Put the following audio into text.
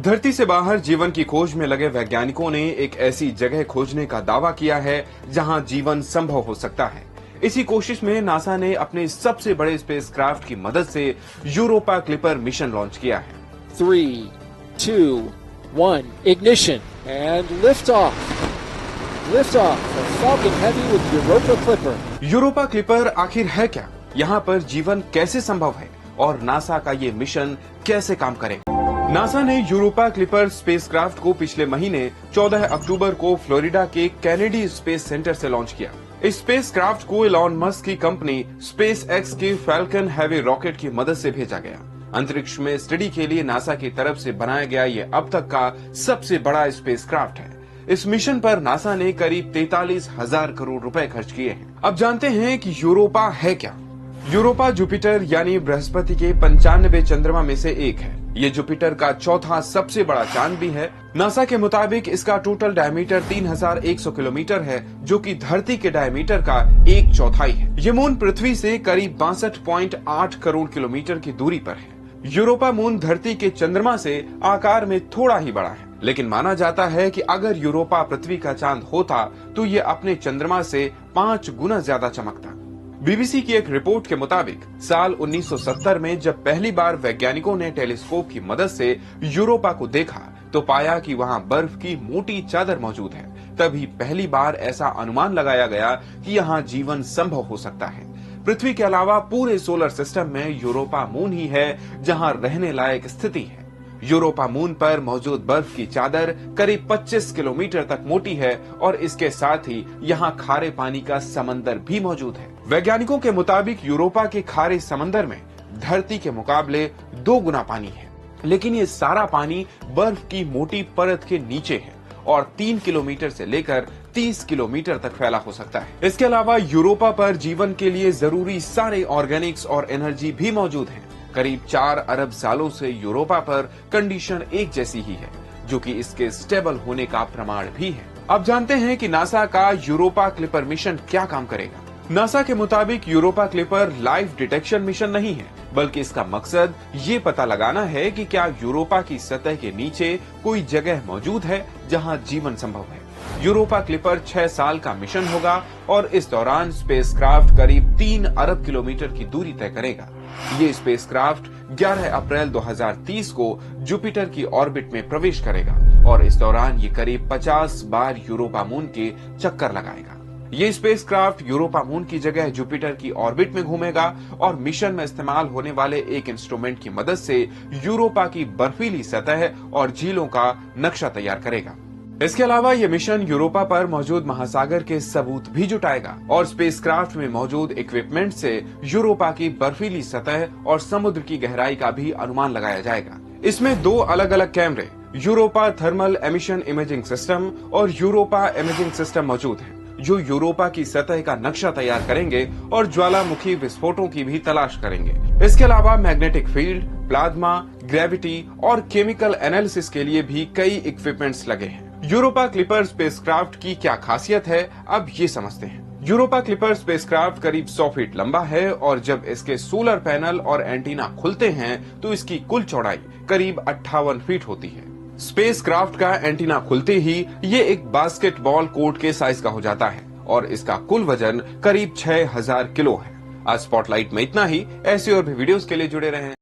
धरती से बाहर जीवन की खोज में लगे वैज्ञानिकों ने एक ऐसी जगह खोजने का दावा किया है जहां जीवन संभव हो सकता है। इसी कोशिश में नासा ने अपने सबसे बड़े स्पेसक्राफ्ट की मदद से यूरोपा क्लिपर मिशन लॉन्च किया है। 3, 2, 1, ignition and lift off. Lift off for Falcon Heavy with Europa Clipper. Europa clipper आखिर है क्या? यहाँ पर जीवन कैसे संभव है और नासा का ये मिशन कैसे काम करेगा? नासा ने यूरोपा क्लिपर स्पेसक्राफ्ट को पिछले महीने 14 अक्टूबर को फ्लोरिडा के कैनेडी स्पेस सेंटर से लॉन्च किया। इस स्पेसक्राफ्ट को इलॉन मस्क की कंपनी स्पेस एक्स के फैल्कन हैवी रॉकेट की मदद से भेजा गया। अंतरिक्ष में स्टडी के लिए नासा की तरफ से बनाया गया ये अब तक का सबसे बड़ा स्पेसक्राफ्ट है। इस मिशन पर नासा ने करीब 43,000 करोड़ रुपए खर्च किए हैं। अब जानते हैं कि यूरोपा है क्या। यूरोपा जुपिटर यानी बृहस्पति के 95 चंद्रमा में से एक है। ये जुपिटर का चौथा सबसे बड़ा चांद भी है। नासा के मुताबिक इसका टोटल डायमीटर 3,100 किलोमीटर है, जो कि धरती के डायमीटर का 1/4 है। ये मून पृथ्वी से करीब 62.8 करोड़ किलोमीटर की दूरी पर है। यूरोपा मून धरती के चंद्रमा से आकार में थोड़ा ही बड़ा है, लेकिन माना जाता है कि अगर यूरोपा पृथ्वी का चांद होता तो ये अपने चंद्रमा से 5 गुना ज्यादा चमकता। बीबीसी की एक रिपोर्ट के मुताबिक साल 1970 में जब पहली बार वैज्ञानिकों ने टेलीस्कोप की मदद से यूरोपा को देखा तो पाया कि वहां बर्फ की मोटी चादर मौजूद है। तभी पहली बार ऐसा अनुमान लगाया गया कि यहां जीवन संभव हो सकता है। पृथ्वी के अलावा पूरे सोलर सिस्टम में यूरोपा मून ही है जहां रहने लायक स्थिति है। यूरोपा मून पर मौजूद बर्फ की चादर करीब 25 किलोमीटर तक मोटी है और इसके साथ ही यहाँ खारे पानी का समंदर भी मौजूद है। वैज्ञानिकों के मुताबिक यूरोपा के खारे समंदर में धरती के मुकाबले 2 गुना पानी है, लेकिन ये सारा पानी बर्फ की मोटी परत के नीचे है और 3 किलोमीटर से लेकर 30 किलोमीटर तक फैला हो सकता है। इसके अलावा यूरोपा पर जीवन के लिए जरूरी सारे ऑर्गेनिक्स और एनर्जी भी मौजूद है। करीब 4 अरब सालों से यूरोपा पर कंडीशन एक जैसी ही है, जो कि इसके स्टेबल होने का प्रमाण भी है। अब जानते हैं कि नासा का यूरोपा क्लिपर मिशन क्या काम करेगा। नासा के मुताबिक Europa clipper life detection mission नहीं है, बल्कि इसका मकसद ये पता लगाना है कि क्या यूरोपा की सतह के नीचे कोई जगह मौजूद है जहां जीवन संभव है। यूरोपा क्लिपर 6 साल का मिशन होगा और इस दौरान स्पेसक्राफ्ट करीब 3 अरब किलोमीटर की दूरी तय करेगा। ये स्पेसक्राफ्ट 11 अप्रैल 2030 को जुपिटर की ऑर्बिट में प्रवेश करेगा और इस दौरान ये करीब 50 बार यूरोपा मून के चक्कर लगाएगा। ये स्पेसक्राफ्ट यूरोपा मून की जगह जुपिटर की ऑर्बिट में घूमेगा और मिशन में इस्तेमाल होने वाले एक इंस्ट्रूमेंट की मदद से यूरोपा की बर्फीली सतह और झीलों का नक्शा तैयार करेगा। इसके अलावा ये मिशन यूरोपा पर मौजूद महासागर के सबूत भी जुटाएगा और स्पेसक्राफ्ट में मौजूद इक्विपमेंट से यूरोपा की बर्फीली सतह और समुद्र की गहराई का भी अनुमान लगाया जाएगा। इसमें 2 अलग अलग कैमरे, Europa thermal emission imaging system और यूरोपा इमेजिंग सिस्टम मौजूद है, जो यूरोपा की सतह का नक्शा तैयार करेंगे और ज्वालामुखी विस्फोटों की भी तलाश करेंगे। इसके अलावा मैग्नेटिक फील्ड, प्लाज्मा, ग्रेविटी और केमिकल एनालिसिस के लिए भी कई इक्विपमेंट्स लगे हैं। यूरोपा क्लिपर स्पेसक्राफ्ट की क्या खासियत है, अब ये समझते हैं। यूरोपा क्लिपर स्पेसक्राफ्ट करीब 100 फीट लंबा है और जब इसके सोलर पैनल और एंटीना खुलते हैं तो इसकी कुल चौड़ाई करीब 58 फीट होती है। स्पेसक्राफ्ट का एंटीना खुलते ही ये एक बास्केटबॉल कोर्ट के साइज का हो जाता है और इसका कुल वजन करीब 6,000 किलो है। आज स्पॉटलाइट में इतना ही। ऐसे और भी वीडियोस के लिए जुड़े रहें।